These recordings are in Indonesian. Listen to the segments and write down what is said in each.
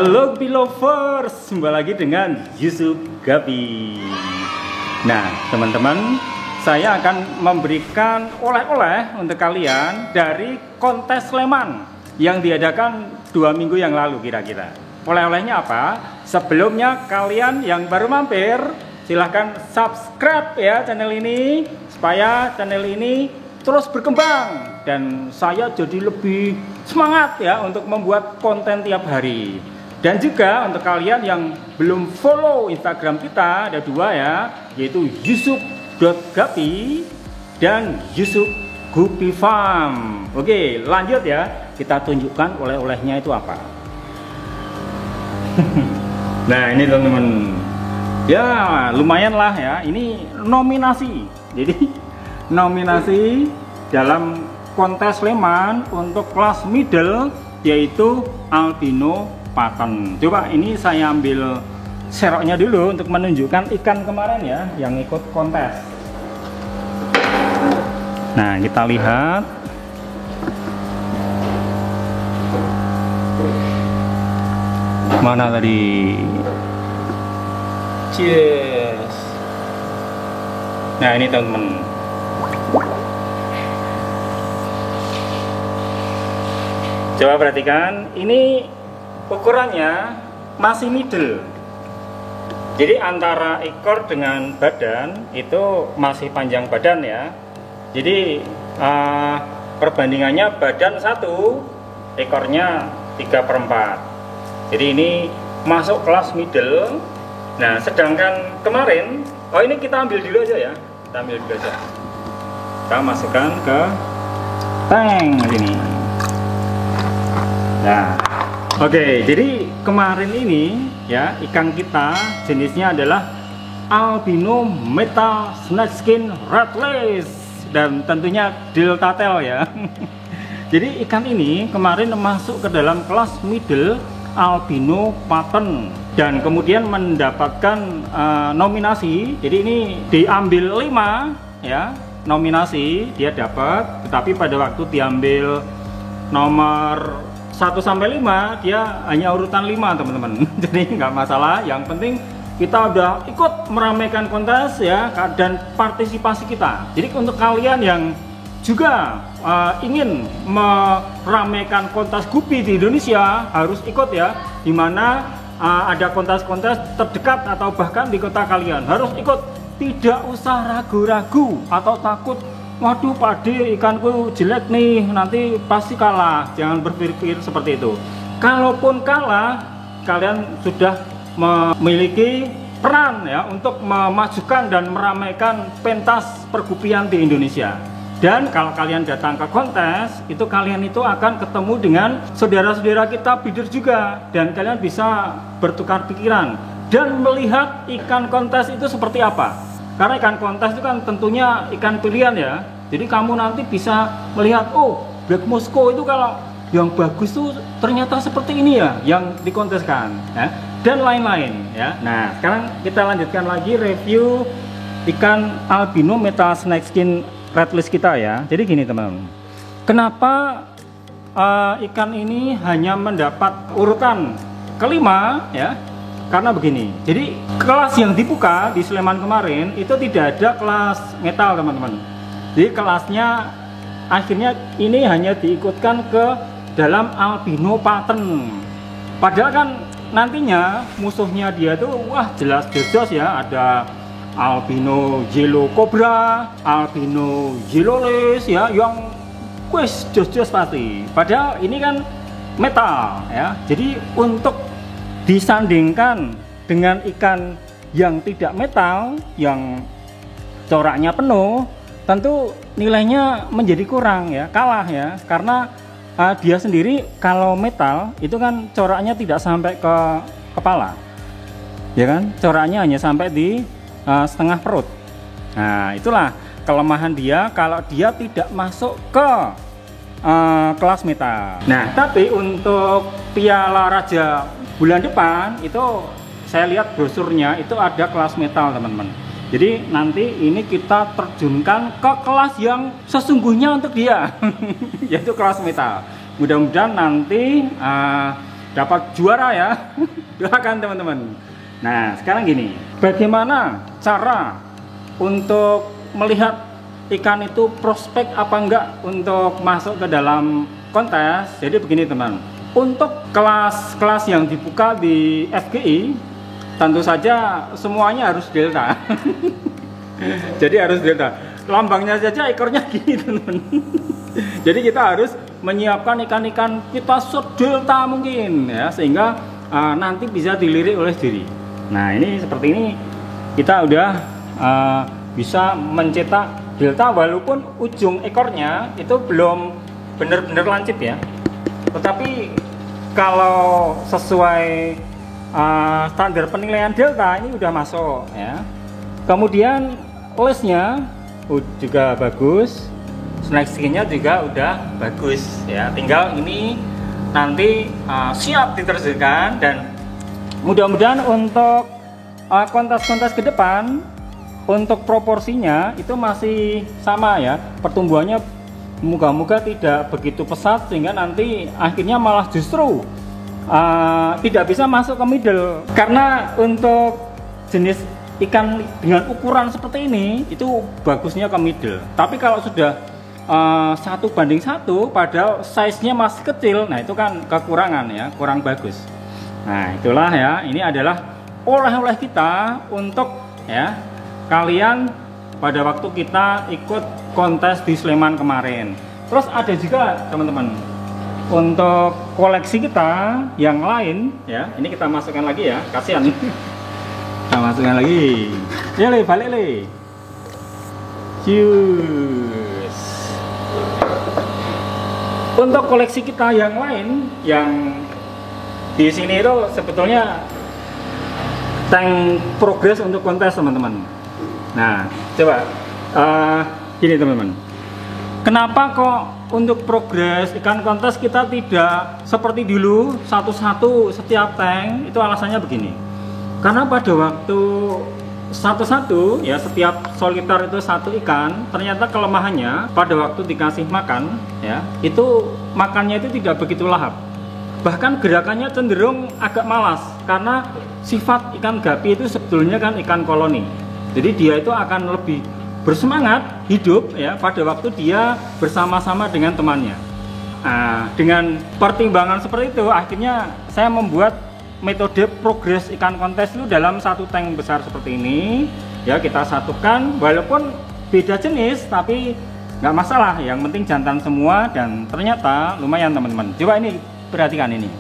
Halo Belovers, kembali lagi dengan Yusuf Gabi. Nah teman-teman, saya akan memberikan oleh-oleh untuk kalian dari kontes Sleman yang diadakan 2 minggu yang lalu kira-kira. Oleh-olehnya apa? Sebelumnya kalian yang baru mampir, silahkan subscribe ya channel ini, supaya channel ini terus berkembang dan saya jadi lebih semangat ya untuk membuat konten tiap hari. Dan juga untuk kalian yang belum follow Instagram kita, ada 2 ya, yaitu yusuf.gapi dan Yusuf Gupi Farm. Oke, lanjut ya, kita tunjukkan oleh-olehnya itu apa. Nah ini teman-teman, ya lumayan lah ya, ini nominasi. Jadi nominasi dalam kontes Sleman untuk kelas middle, yaitu albino pattern. Coba ini saya ambil seroknya dulu untuk menunjukkan ikan kemarin ya yang ikut kontes. Nah kita lihat. Mana tadi? Cheers. Nah ini teman-teman, coba perhatikan, ini ukurannya masih middle. Jadi antara ekor dengan badan itu masih panjang badan ya. Jadi perbandingannya badan 1, ekornya 3/4. Jadi ini masuk kelas middle. Nah sedangkan kemarin, ini kita ambil dulu aja ya, kita ambil dulu aja, kita masukkan ke tank ini. Nah oke, jadi kemarin ini ya ikan kita jenisnya adalah albino metal snakeskin redlist dan tentunya delta tail ya. Jadi ikan ini kemarin masuk ke dalam kelas middle albino pattern dan kemudian mendapatkan nominasi. Jadi ini diambil 5 ya, nominasi dia dapat, tetapi pada waktu diambil nomor 1 sampai 5 dia hanya urutan 5 teman-teman. Jadi nggak masalah, yang penting kita udah ikut meramaikan kontes ya dan partisipasi kita. Jadi untuk kalian yang juga ingin meramaikan kontes gupi di Indonesia harus ikut ya, dimana ada kontes-kontes terdekat atau bahkan di kota kalian harus ikut. Tidak usah ragu-ragu atau takut, waduh pade ikanku jelek nih nanti pasti kalah. Jangan berpikir seperti itu. Kalaupun kalah, kalian sudah memiliki peran ya untuk memajukan dan meramaikan pentas pergupian di Indonesia. Dan kalau kalian datang ke kontes, itu kalian itu akan ketemu dengan saudara-saudara kita bider juga, dan kalian bisa bertukar pikiran dan melihat ikan kontes itu seperti apa. Karena ikan kontes itu kan tentunya ikan pilihan ya. Jadi kamu nanti bisa melihat, oh Black Moscow itu kalau yang bagus tuh ternyata seperti ini ya yang dikonteskan ya, dan lain-lain ya. Nah sekarang kita lanjutkan lagi review ikan albino metal snakeskin redlist kita ya. Jadi gini teman-teman, kenapa ikan ini hanya mendapat urutan kelima ya? Karena begini, jadi kelas yang dibuka di Sleman kemarin itu tidak ada kelas metal teman-teman. Jadi kelasnya akhirnya ini hanya diikutkan ke dalam albino pattern. Padahal kan nantinya musuhnya dia tuh wah jelas-jelas ya, ada albino yellow cobra, albino yellow lace ya, yang wes jos-jos pasti. Padahal ini kan metal ya. Jadi untuk disandingkan dengan ikan yang tidak metal, yang coraknya penuh, tentu nilainya menjadi kurang ya, kalah ya. Karena dia sendiri kalau metal itu kan coraknya tidak sampai ke kepala ya kan, coraknya hanya sampai di setengah perut. Nah itulah kelemahan dia kalau dia tidak masuk ke kelas metal. Nah tapi untuk Piala Raja bulan depan itu saya lihat brosurnya itu ada kelas metal teman-teman. Jadi nanti ini kita terjunkan ke kelas yang sesungguhnya untuk dia yaitu kelas metal. Mudah-mudahan nanti dapat juara ya. Doakan teman-teman. Nah sekarang gini, bagaimana cara untuk melihat ikan itu prospek apa enggak untuk masuk ke dalam kontes? Jadi begini teman, untuk kelas-kelas yang dibuka di FGI tentu saja semuanya harus delta. Jadi harus delta, lambangnya saja ekornya gini teman. Jadi kita harus menyiapkan ikan-ikan kita sedelta mungkin ya, sehingga nanti bisa dilirik oleh diri. Nah ini seperti ini kita udah bisa mencetak delta walaupun ujung ekornya itu belum benar-benar lancip ya, tetapi kalau sesuai standar penilaian delta ini udah masuk ya. Kemudian lesnya juga bagus, snack skinnya juga udah bagus ya, tinggal ini nanti siap diterjunkan. Dan mudah-mudahan untuk kontes-kontes ke depan untuk proporsinya itu masih sama ya, pertumbuhannya moga-moga tidak begitu pesat sehingga nanti akhirnya malah justru tidak bisa masuk ke middle. Karena untuk jenis ikan dengan ukuran seperti ini itu bagusnya ke middle, tapi kalau sudah 1:1 padahal size-nya masih kecil, nah itu kan kekurangan ya, kurang bagus. Nah itulah ya, ini adalah oleh-oleh kita untuk ya kalian pada waktu kita ikut kontes di Sleman kemarin. Terus ada juga teman-teman untuk koleksi kita yang lain ya, ini kita masukkan lagi ya, kasihan. Kita masukkan lagi ya, Le, balik Le. Cheers. Untuk koleksi kita yang lain yang di sini itu sebetulnya tank progres untuk kontes teman-teman. Nah coba gini teman-teman, kenapa kok untuk progres ikan kontes kita tidak seperti dulu satu-satu setiap tank? Itu alasannya begini, karena pada waktu satu-satu ya, setiap solitar itu satu ikan, ternyata kelemahannya pada waktu dikasih makan ya, itu makannya itu tidak begitu lahap, bahkan gerakannya cenderung agak malas, karena sifat ikan gapi itu sebetulnya kan ikan koloni. Jadi dia itu akan lebih bersemangat hidup ya pada waktu dia bersama-sama dengan temannya. Nah, dengan pertimbangan seperti itu akhirnya saya membuat metode progres ikan kontes itu dalam satu tank besar seperti ini ya, kita satukan walaupun beda jenis tapi nggak masalah, yang penting jantan semua dan ternyata lumayan teman-teman. Coba ini perhatikan ini.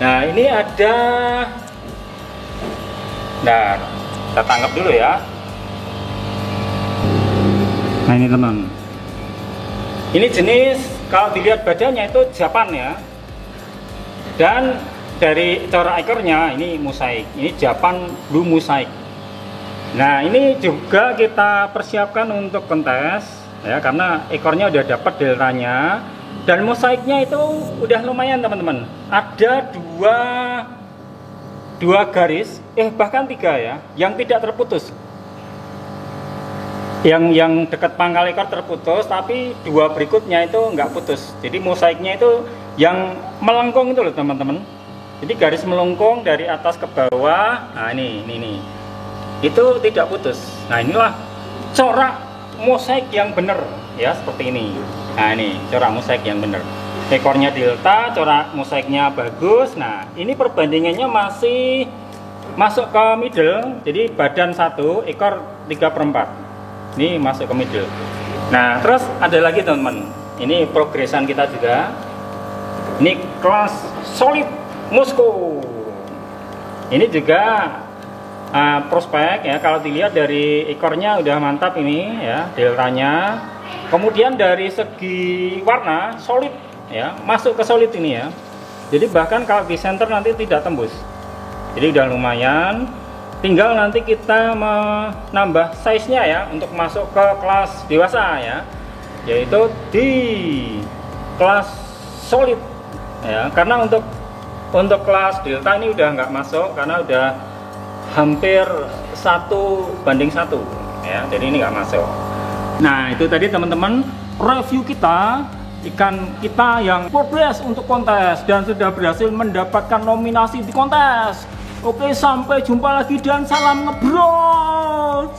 Nah ini ada, nah kita tangkap dulu ya. Nah ini teman, ini jenis kalau dilihat badannya itu Japan ya, dan dari corak ekornya ini mosaik, ini Japan Blue Mosaic. Nah ini juga kita persiapkan untuk kontes ya, karena ekornya udah dapat deltanya dan mosaiknya itu udah lumayan teman-teman. Ada dua garis, bahkan 3 ya, yang tidak terputus. Yang dekat pangkal ekor terputus, tapi 2 berikutnya itu nggak putus. Jadi mosaiknya itu yang melengkung itu loh teman-teman. Jadi garis melengkung dari atas ke bawah. Nah ini itu tidak putus. Nah inilah corak mosaik yang benar ya, seperti ini. Nah ini corak mosaik yang benar, ekornya delta, corak mosaiknya bagus. Nah ini perbandingannya masih masuk ke middle, jadi badan 1, ekor 3/4. Ini masuk ke middle. Nah terus ada lagi teman-teman, ini progresan kita juga, ini kelas solid Moskow. Ini juga prospek ya, kalau dilihat dari ekornya udah mantap ini ya, deltanya. Kemudian dari segi warna solid ya, masuk ke solid ini ya. Jadi bahkan kalau di center nanti tidak tembus. Jadi udah lumayan. Tinggal nanti kita menambah size-nya ya untuk masuk ke kelas dewasa ya, yaitu di kelas solid ya. Karena untuk kelas delta ini udah nggak masuk karena udah hampir 1:1 ya, jadi ini nggak masuk. Nah itu tadi teman-teman review kita ikan kita yang progres untuk kontes dan sudah berhasil mendapatkan nominasi di kontes. Oke, sampai jumpa lagi dan salam ngebrol.